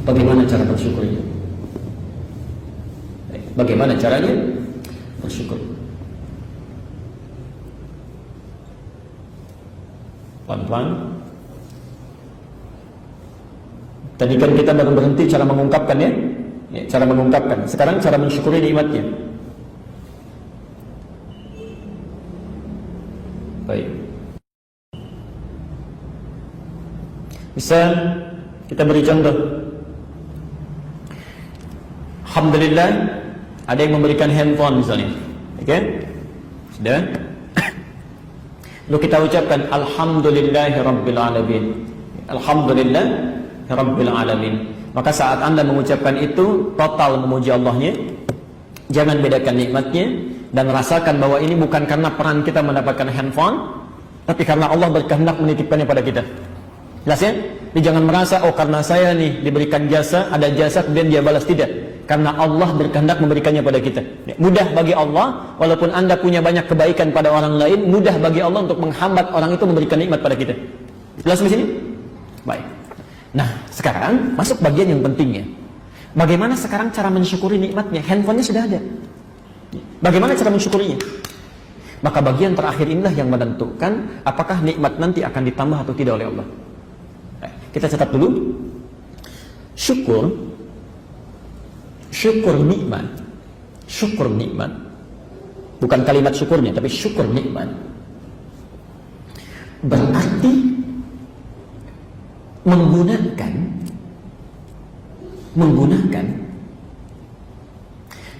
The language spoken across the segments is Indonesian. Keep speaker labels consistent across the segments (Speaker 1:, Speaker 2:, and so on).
Speaker 1: Bagaimana cara bersyukurnya? Bagaimana caranya bersyukur? Pelan-pelan. Tadi kan kita baru berhenti cara mengungkapkan ya, cara mengungkapkan. Sekarang cara mensyukuri nikmatnya. Baik. Bisa kita beri contoh. Alhamdulillah, ada yang memberikan handphone misalnya, oke? Sudah. Lalu kita ucapkan Alhamdulillahirabbil alamin. Alhamdulillah Rabbil alamin. Maka saat Anda mengucapkan itu, total memuji Allahnya. Jangan bedakan nikmatnya dan rasakan bahwa ini bukan karena peran kita mendapatkan handphone, tapi karena Allah berkehendak menitipkannya pada kita. Jelas ya? Jadi jangan merasa, oh karena saya nih diberikan jasa, ada jasa kemudian dia balas. Tidak. Karena Allah berkehendak memberikannya pada kita. Mudah bagi Allah, walaupun Anda punya banyak kebaikan pada orang lain, mudah bagi Allah untuk menghambat orang itu memberikan nikmat pada kita. Jelas di sini? Baik. Nah, sekarang masuk bagian yang pentingnya. Bagaimana sekarang cara mensyukuri nikmatnya? Handphonenya sudah ada. Bagaimana cara mensyukurinya? Maka bagian terakhir inilah yang menentukan apakah nikmat nanti akan ditambah atau tidak oleh Allah. Kita catat dulu. Syukur nikmat. Syukur nikmat. Bukan kalimat syukurnya, tapi syukur nikmat. Berarti menggunakan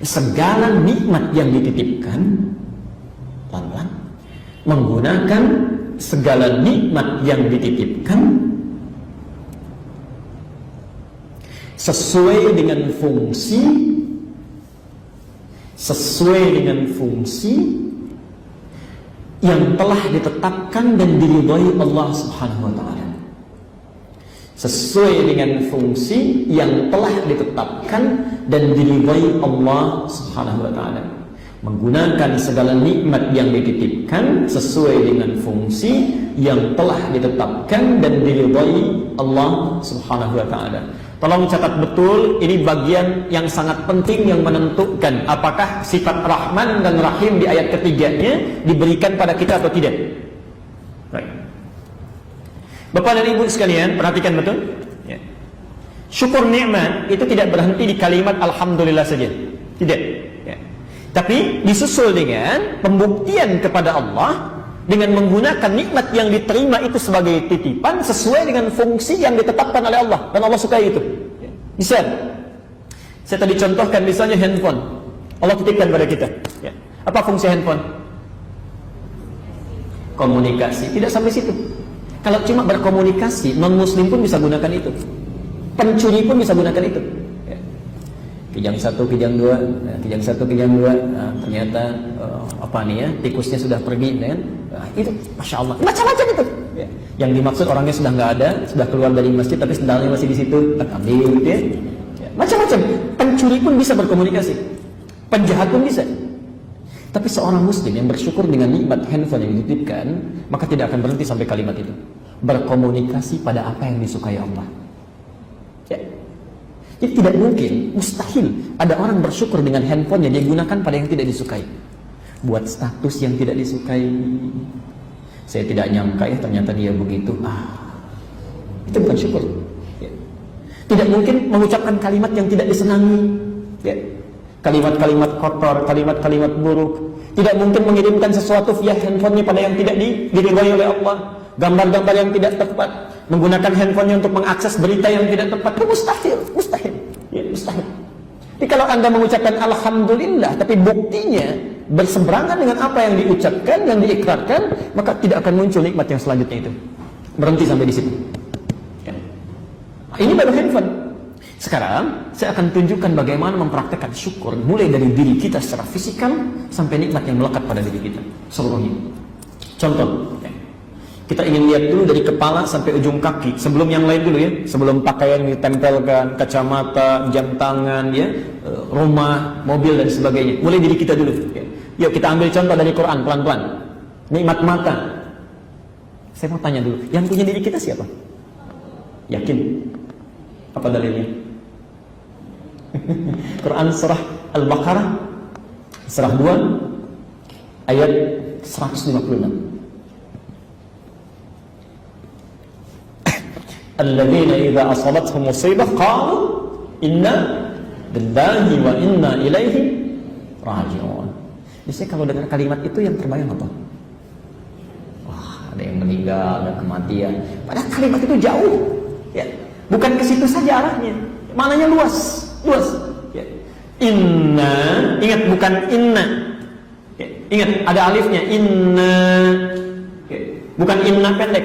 Speaker 1: segala nikmat yang dititipkan, pelan-pelan, menggunakan segala nikmat yang dititipkan sesuai dengan fungsi yang telah ditetapkan dan diridhai Allah Subhanahu wa taala. Sesuai dengan fungsi yang telah ditetapkan dan diridhai Allah Subhanahu wa taala. Menggunakan segala nikmat yang dititipkan sesuai dengan fungsi yang telah ditetapkan dan diridhai Allah Subhanahu wa taala. Tolong catat betul, ini bagian yang sangat penting yang menentukan apakah sifat Rahman dan Rahim di ayat ketiganya diberikan pada kita atau tidak. Baik. Bapak dan Ibu sekalian, perhatikan betul ya. Syukur nikmat itu tidak berhenti di kalimat Alhamdulillah saja. Tidak ya. Tapi disusul dengan pembuktian kepada Allah dengan menggunakan nikmat yang diterima itu sebagai titipan sesuai dengan fungsi yang ditetapkan oleh Allah. Dan Allah sukai itu ya. Bisa. Saya tadi contohkan misalnya handphone, Allah titipkan pada kita ya. Apa fungsi handphone? Komunikasi. Tidak sampai situ. Kalau cuma berkomunikasi, non-muslim pun bisa gunakan itu. Pencuri pun bisa gunakan itu. Ya. Kijang 1, kijang 2, kijang 1, kijang 2. Nah, ternyata apa nih ya? Tikusnya sudah pergi, kan? Nah, itu, masya Allah, macam-macam itu. Ya. Yang dimaksud orangnya sudah nggak ada, sudah keluar dari masjid, tapi sendalnya masih di situ. Ambil, ya. Ya. Macam-macam. Pencuri pun bisa berkomunikasi. Penjahat pun bisa. Tapi seorang muslim yang bersyukur dengan nikmat handphone yang dititipkan, maka tidak akan berhenti sampai kalimat itu. Berkomunikasi pada apa yang disukai Allah. Ya. Jadi tidak mungkin, mustahil ada orang bersyukur dengan handphone yang dia gunakan pada yang tidak disukai. Buat status yang tidak disukai. Saya tidak nyangka ya ternyata dia begitu. Itu bukan syukur. Ya. Tidak mungkin mengucapkan kalimat yang tidak disenangi. Ya. Kalimat-kalimat kotor, kalimat-kalimat buruk. Tidak mungkin mengirimkan sesuatu via handphonenya pada yang tidak diridhai oleh Allah. Gambar-gambar yang tidak tepat. Menggunakan handphonenya untuk mengakses berita yang tidak tepat. Itu mustahil. Mustahil. Ya, mustahil. Jadi kalau Anda mengucapkan Alhamdulillah, tapi buktinya berseberangan dengan apa yang diucapkan, yang diikrarkan, maka tidak akan muncul nikmat yang selanjutnya itu. Berhenti sampai di situ. Ya. Ini baru handphone. Sekarang saya akan tunjukkan bagaimana mempraktekkan syukur mulai dari diri kita secara fisikal sampai nikmat yang melekat pada diri kita seluruhnya. Contoh, kita ingin lihat dulu dari kepala sampai ujung kaki. Sebelum yang lain dulu ya, sebelum pakaian ditempelkan, kacamata, jam tangan, ya, rumah, mobil dan sebagainya. Mulai diri kita dulu. Ya. Yuk kita ambil contoh dari Quran pelan-pelan. Nikmat mata. Saya mau tanya dulu, yang punya diri kita siapa? Yakin? Apa dalilnya? Quran surah Al-Baqarah surah 2 ayat 156. Alladzina idza asabatuhum musibah qalu inna lillahi wa inna ilaihi raji'un. Biasanya kalau dengar kalimat itu yang terbayang apa? Wah, ada yang meninggal, ada kematian. Padahal kalimat itu jauh. Ya. Bukan ke situ saja arahnya. Maknanya luas. Ya. Inna, ingat bukan inna. Ya. Ingat ada alifnya. Inna. Ya. Bukan inna pendek.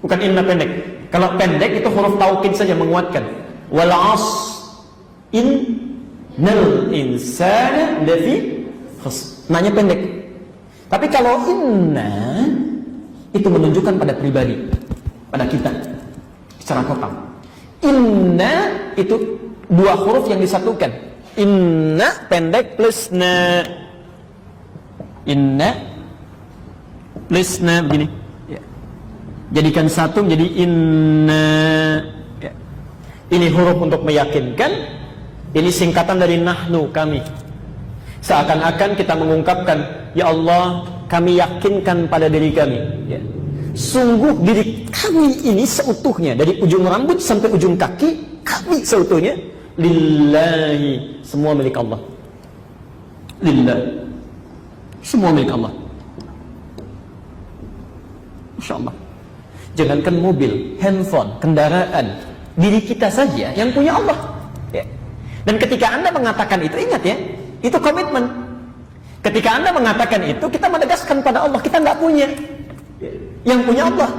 Speaker 1: Bukan inna pendek. Kalau pendek itu huruf taukid saja menguatkan. Wal 'asr innal insana lafi khusr. Nanya pendek. Tapi kalau inna itu menunjukkan pada pribadi, pada kita secara total. Inna itu dua huruf yang disatukan. Inna pendek plus na. Inna plus na begini. Ya. Jadikan satu menjadi inna. Ya. Ini huruf untuk meyakinkan. Ini singkatan dari nahnu, kami. Seakan-akan kita mengungkapkan, ya Allah, kami yakinkan pada diri kami. Ya. Sungguh diri kami ini seutuhnya, dari ujung rambut sampai ujung kaki, kami seutuhnya lillahi, semua milik Allah. Lillah, semua milik Allah. Masya Allah. Jangankan mobil, handphone, kendaraan, diri kita saja yang punya Allah. Ya. Dan ketika Anda mengatakan itu, ingat ya, itu komitmen. Ketika Anda mengatakan itu, kita menegaskan pada Allah, kita nggak punya. Yang punya Allah.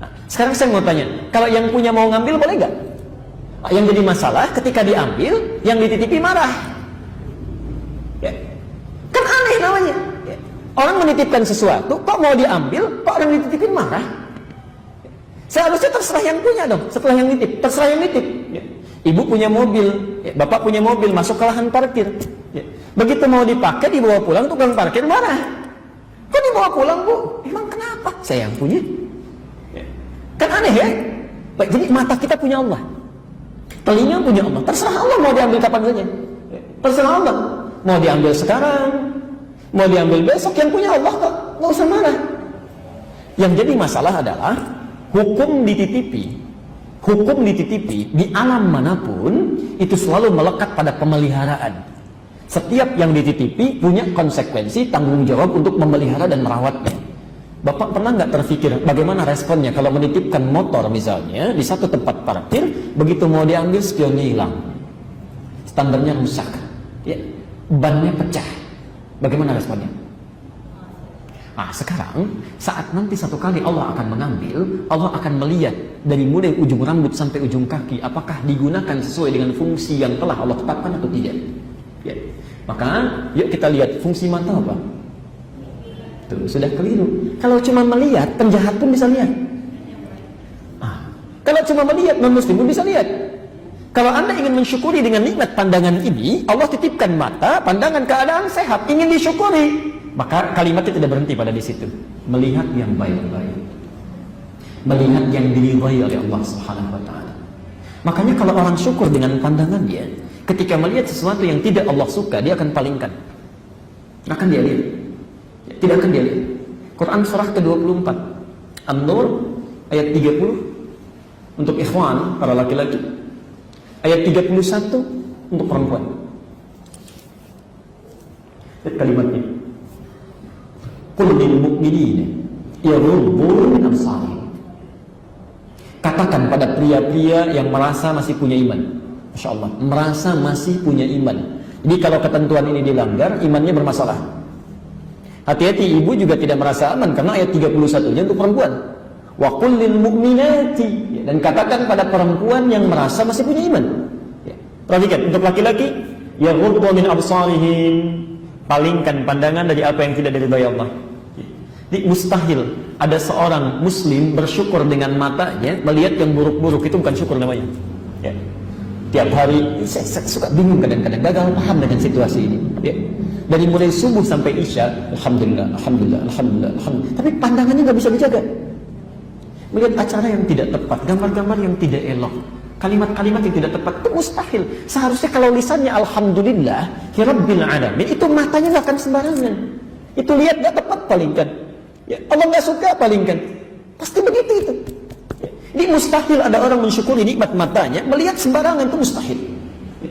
Speaker 1: Nah, sekarang saya mau tanya, kalau yang punya mau ngambil boleh nggak? Yang jadi masalah ketika diambil, yang dititipi marah. Ya. Kan aneh namanya. Ya. Orang menitipkan sesuatu, kok mau diambil, kok orang dititipin marah? Ya. Seharusnya terserah yang punya dong, setelah yang nitip, terserah yang nitip. Ya. Ibu punya mobil, ya. Bapak punya mobil, masuk ke lahan parkir. Ya. Begitu mau dipakai, dibawa pulang, tukang parkir marah. Kok dibawa pulang, Bu? Emang kenapa? Saya yang punya. Ya. Kan aneh ya? Baik, jadi mata kita punya Allah, telinga punya Allah. Terserah Allah mau diambil kapan saja. Ya. Terserah Allah. Mau diambil sekarang, mau diambil besok, yang punya Allah kok. Nggak usah marah. Yang jadi masalah adalah hukum dititipi. Hukum dititipi di alam manapun itu selalu melekat pada pemeliharaan. Setiap yang dititipi punya konsekuensi, tanggung jawab untuk memelihara dan merawatnya. Bapak pernah nggak terfikir bagaimana responnya kalau menitipkan motor misalnya di satu tempat parkir, begitu mau diambil spionnya hilang, standarnya rusak, ya, bannya pecah, bagaimana responnya? Nah sekarang saat nanti satu kali Allah akan mengambil, Allah akan melihat dari mulai ujung rambut sampai ujung kaki, apakah digunakan sesuai dengan fungsi yang telah Allah tetapkan atau tidak. Ya. Maka yuk kita lihat fungsi mata apa? Tuh, sudah keliru. Kalau cuma melihat, penjahat pun bisa lihat. Kalau cuma melihat, non-muslim pun bisa lihat. Kalau Anda ingin mensyukuri dengan nikmat pandangan ini, Allah titipkan mata, pandangan, keadaan sehat, ingin disyukuri, maka kalimatnya tidak berhenti pada di situ. Melihat yang baik-baik, melihat yang diridhai oleh Allah Subhanahu wa taala. Makanya kalau orang syukur dengan pandangannya, ketika melihat sesuatu yang tidak Allah suka, dia akan palingkan. Akan dia lihat. Tidak akan dia lihat. Quran surah ke-24 An-Nur ayat 30 untuk ikhwan, para laki-laki. Ayat 31 untuk perempuan. Lihat kalimatnya. Qul lil mu'minina yaghuddu min absarihim. Katakan pada pria-pria yang merasa masih punya iman. Masya Allah, merasa masih punya iman. Jadi kalau ketentuan ini dilanggar, imannya bermasalah. Hati-hati, ibu juga tidak merasa aman karena ayat 31-nya untuk perempuan. Wa qul lil mu'minati, dan katakan pada perempuan yang merasa masih punya iman. Ya. Perhatikan, untuk laki-laki, yaghuddu min absarihim, palingkan pandangan dari apa yang tidak diridhai Allah. Jadi mustahil ada seorang muslim bersyukur dengan matanya melihat yang buruk-buruk, itu bukan syukur namanya. Ya. Tiap hari saya suka bingung kadang-kadang, gagal paham dengan situasi ini. Ya. Dari mulai subuh sampai isya, alhamdulillah, alhamdulillah, alhamdulillah, alhamdulillah. Tapi pandangannya nggak bisa dijaga. Melihat acara yang tidak tepat, gambar-gambar yang tidak elok, Kalimat-kalimat yang tidak tepat itu mustahil. Seharusnya kalau lisannya alhamdulillah ya rabbil alamin, itu matanya nggak akan sembarangan. Itu lihat nggak tepat palingkan. Ya, Allah nggak suka palingkan. Pasti begitu itu. Ya. Ini mustahil ada orang mensyukuri nikmat matanya melihat sembarangan, itu mustahil.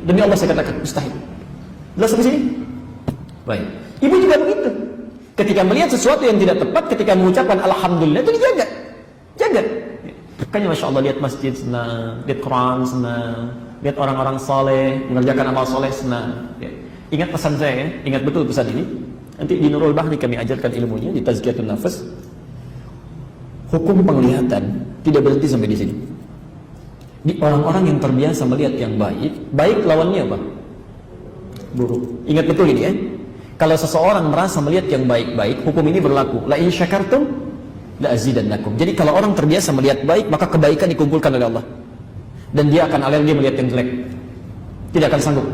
Speaker 1: Demi Allah saya katakan mustahil. Jelas sampai sini? Baik. Ibu juga begitu. Ketika melihat sesuatu yang tidak tepat, ketika mengucapkan alhamdulillah itu dijaga. Jaga. Makanya Masya Allah lihat masjid senang, lihat Quran senang, lihat orang-orang soleh mengerjakan amal soleh senang. Ya. Ingat pesan saya ya, ingat betul pesan ini. Nanti di Nurul Bahri kami ajarkan ilmunya di Tazkiyatun Nafas. Hukum penglihatan tidak berhenti sampai di sini. Di orang-orang yang terbiasa melihat yang baik, baik lawannya apa? Buruk. Ingat betul ini ya. Kalau seseorang merasa melihat yang baik-baik, hukum ini berlaku. La in syakartum la azidannakum. Jadi kalau orang terbiasa melihat baik, maka kebaikan dikumpulkan oleh Allah. Dan dia akan alergi melihat yang jelek. Tidak akan sanggup.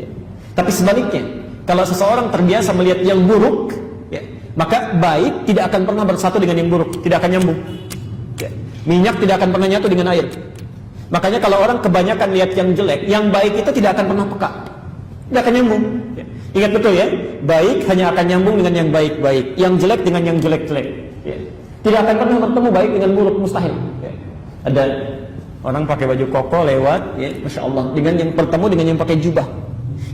Speaker 1: Ya. Tapi sebaliknya, kalau seseorang terbiasa melihat yang buruk, ya, maka baik tidak akan pernah bersatu dengan yang buruk, tidak akan nyambung. Ya. Minyak tidak akan pernah nyatu dengan air. Makanya kalau orang kebanyakan lihat yang jelek, yang baik itu tidak akan pernah peka. Tidak akan nyambung. Ya. Ingat betul ya, baik hanya akan nyambung dengan yang baik-baik, yang jelek dengan yang jelek-jelek. Ya. Tidak akan pernah bertemu baik dengan buruk, mustahil. Ya. Ada orang pakai baju koko lewat, ya, Masya Allah, dengan yang bertemu dengan yang pakai jubah.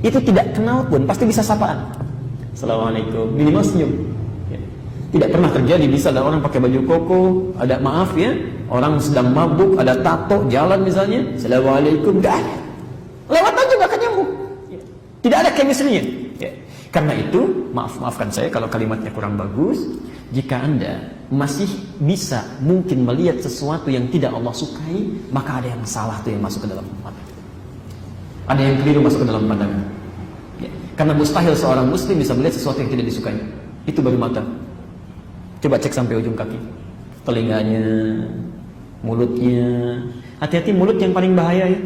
Speaker 1: Itu tidak kenal pun, pasti bisa sapaan. Assalamualaikum, minimal senyum. Ya. Tidak pernah terjadi, bisa ada orang pakai baju koko, ada maaf ya, orang sedang mabuk, ada tato, jalan misalnya, Assalamualaikum, gak ada. Lewat aja gak akan nyambung. Ya. Tidak ada chemistry-nya. Ya. Karena itu, maafkan saya kalau kalimatnya kurang bagus. Jika Anda masih bisa mungkin melihat sesuatu yang tidak Allah sukai, maka ada yang salah tuh yang masuk ke dalam mata. Ada yang keliru masuk ke dalam pandangan. Ya. Karena mustahil seorang muslim bisa melihat sesuatu yang tidak disukai. Itu baru mata. Coba cek sampai ujung kaki. Telinganya, mulutnya. Hati-hati mulut yang paling bahaya ya.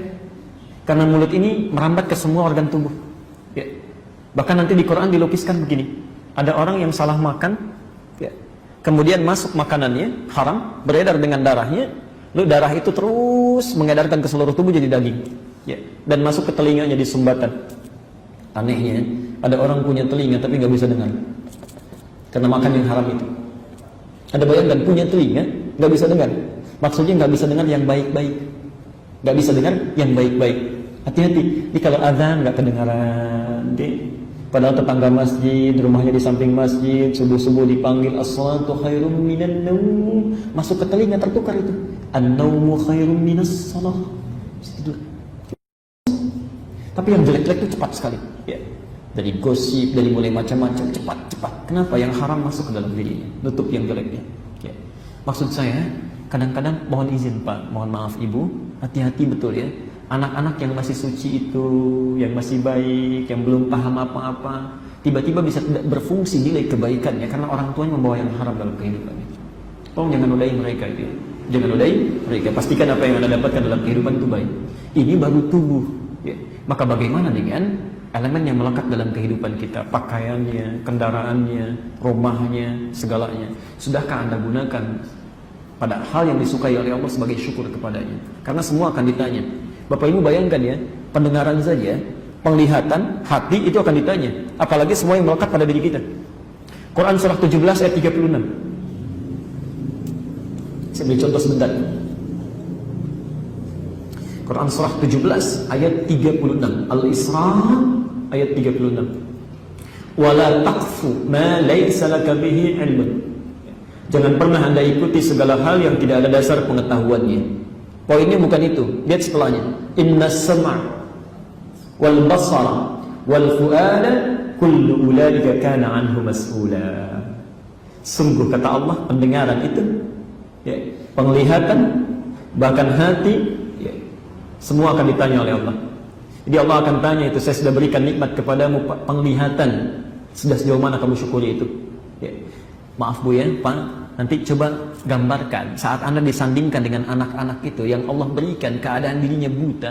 Speaker 1: Karena mulut ini merambat ke semua organ tubuh. Ya. Bahkan nanti di Quran dilukiskan begini. Ada orang yang salah makan, ya. Kemudian masuk makanannya haram, beredar dengan darahnya, lalu darah itu terus mengedarkan ke seluruh tubuh jadi daging, ya. Dan masuk ke telinganya di sumbatan. Anehnya, ada orang punya telinga tapi nggak bisa dengar karena makan yang haram itu. Ada bayangkan punya telinga nggak bisa dengar, maksudnya nggak bisa dengar yang baik-baik, nggak bisa dengar yang baik-baik. Hati-hati, ini kalau azan nggak kedengaran, padahal tetangga masjid, rumahnya di samping masjid, subuh-subuh dipanggil as-salatu khairum minan naum, masuk ke telinga tertukar itu. An-naumu khairum minas salah. Tapi yang jelek-jelek itu cepat sekali. Ya. Dari gosip, dari mulai macam-macam, cepat. Kenapa? Yang haram masuk ke dalam dirinya, nutup yang jeleknya. Ya. Maksud saya, kadang-kadang mohon izin Pak, mohon maaf Ibu, hati-hati betul ya. Anak-anak yang masih suci itu, yang masih baik, yang belum paham apa-apa, tiba-tiba bisa tidak berfungsi nilai kebaikannya karena orang tuanya membawa yang haram dalam kehidupannya. Tolong jangan nodai mereka itu. Jangan nodai mereka. Pastikan apa yang Anda dapatkan dalam kehidupan itu baik. Ini baru tubuh. Ya. Maka bagaimana dengan elemen yang melekat dalam kehidupan kita? Pakaiannya, kendaraannya, rumahnya, segalanya. Sudahkah Anda gunakan pada hal yang disukai oleh Allah sebagai syukur kepadanya? Karena semua akan ditanya. Bapak Ibu bayangkan ya, pendengaran saja, penglihatan, hati itu akan ditanya. Apalagi semua yang melekat pada diri kita. Quran surah 17 ayat 36. Saya beri contoh sebentar. Quran surah 17 ayat 36. Al-Isra ayat 36. Wala taqfu ma laysa laka bihi ilmun. Jangan pernah Anda ikuti segala hal yang tidak ada dasar pengetahuannya. Poinnya bukan itu, lihat setelahnya. Innas sam'a wal basara wal fu'ada kullu ulaika kana anhu mas'ula. Sungguh kata Allah, pendengaran itu, ya, penglihatan, bahkan hati, ya, semua akan ditanya oleh Allah. Jadi Allah akan tanya itu, saya sudah berikan nikmat kepadamu penglihatan, sudah sejauh mana kamu syukuri itu? Ya. Maaf Bu ya, Pak. Nanti coba gambarkan saat Anda disandingkan dengan anak-anak itu yang Allah berikan keadaan dirinya buta.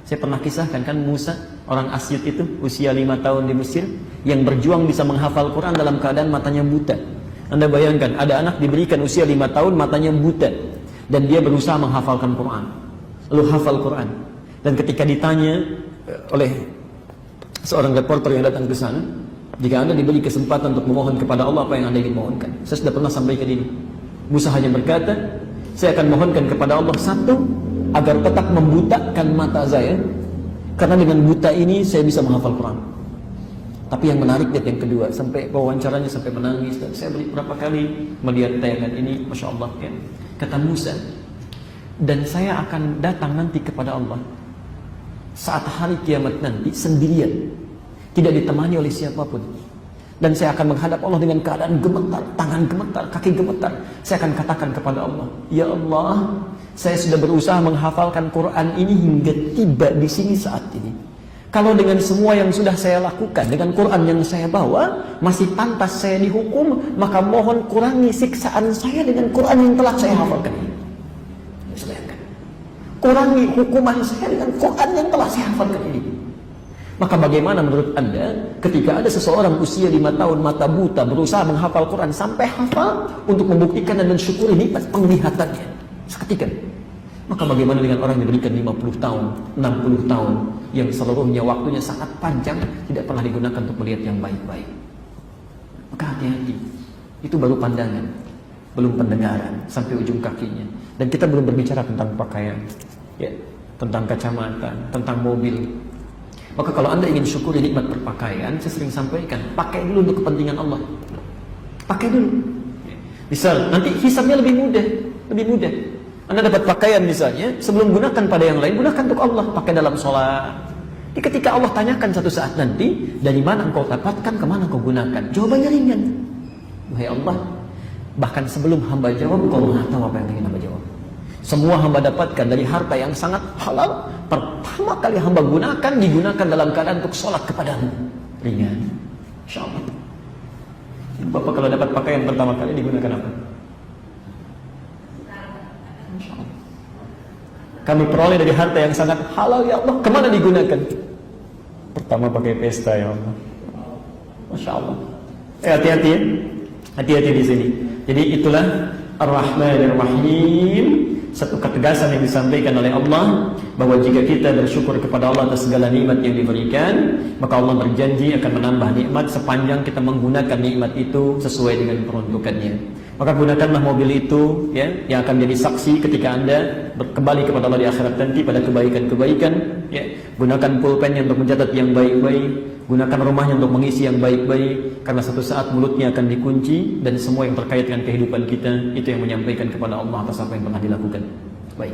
Speaker 1: Saya pernah kisahkan kan Musa, orang Asyut itu usia 5 tahun di Mesir yang berjuang bisa menghafal Quran dalam keadaan matanya buta. Anda bayangkan ada anak diberikan usia 5 tahun matanya buta dan dia berusaha menghafalkan Quran. lalu hafal Quran. Dan ketika ditanya oleh seorang reporter yang datang ke sana, jika Anda diberi kesempatan untuk memohon kepada Allah, apa yang Anda ingin mohonkan? Saya sudah pernah sampaikan ini. Musa hanya berkata, saya akan mohonkan kepada Allah, satu, agar tetap membutakan mata saya, karena dengan buta ini saya bisa menghafal Quran. Tapi yang menarik lihat yang kedua, sampai wawancaranya sampai menangis, dan saya beberapa kali melihat tayangan ini, Masya Allah ya. Kata Musa, dan saya akan datang nanti kepada Allah saat hari kiamat nanti sendirian, tidak ditemani oleh siapapun. Dan saya akan menghadap Allah dengan keadaan gemetar, tangan gemetar, kaki gemetar. Saya akan katakan kepada Allah, ya Allah, saya sudah berusaha menghafalkan Quran ini hingga tiba di sini saat ini. Kalau dengan semua yang sudah saya lakukan, dengan Quran yang saya bawa, masih pantas saya dihukum, maka mohon kurangi siksaan saya dengan Quran yang telah saya hafalkan ini. Kurangi hukuman saya dengan Quran yang telah saya hafalkan ini. Maka bagaimana menurut Anda ketika ada seseorang usia 5 tahun mata buta berusaha menghafal Quran sampai hafal untuk membuktikan dan mensyukuri nikmat penglihatannya seketika? Maka bagaimana dengan orang yang diberikan 50 tahun, 60 tahun yang seluruhnya waktunya sangat panjang tidak pernah digunakan untuk melihat yang baik-baik? Maka hati-hati. Itu baru pandangan, belum pendengaran sampai ujung kakinya. Dan kita belum berbicara tentang pakaian, ya, tentang kacamata, tentang mobil. Maka kalau Anda ingin syukuri nikmat berpakaian, saya sering sampaikan, pakai dulu untuk kepentingan Allah. Pakai dulu. Misal, nanti hisabnya lebih mudah, lebih mudah. Anda dapat pakaian misalnya, sebelum gunakan pada yang lain, gunakan untuk Allah. Pakai dalam sholat. Jadi ketika Allah tanyakan satu saat nanti, dari mana engkau dapatkan, kemana engkau gunakan? Jawabannya ringan. Wahai Allah, bahkan sebelum hamba jawab, engkau maha tahu apa yang ingin hamba jawab. Semua hamba dapatkan dari harta yang sangat halal, pertama kali hamba gunakan, digunakan dalam keadaan untuk sholat kepadamu. Ringan, insya Allah. Bapak kalau dapat pakaian pertama kali digunakan apa? Insya Allah. Kami peroleh dari harta yang sangat halal, ya Allah. Kemana digunakan? Pertama pakai pesta, ya Allah. Masya Allah. Hati-hati ya. Hati-hati di sini. Jadi itulah Ar-Rahmanir-Rahim. Satu ketegasan yang disampaikan oleh Allah bahwa jika kita bersyukur kepada Allah atas segala nikmat yang diberikan, maka Allah berjanji akan menambah nikmat sepanjang kita menggunakan nikmat itu sesuai dengan peruntukannya. Maka gunakanlah mobil itu ya, yang akan jadi saksi ketika Anda kembali kepada Allah di akhirat nanti pada kebaikan-kebaikan ya. Gunakan pulpennya untuk mencatat yang baik-baik, gunakan rumahnya untuk mengisi yang baik-baik, karena satu saat mulutnya akan dikunci dan semua yang terkait dengan kehidupan kita itu yang menyampaikan kepada Allah atas apa yang pernah dilakukan. Baik.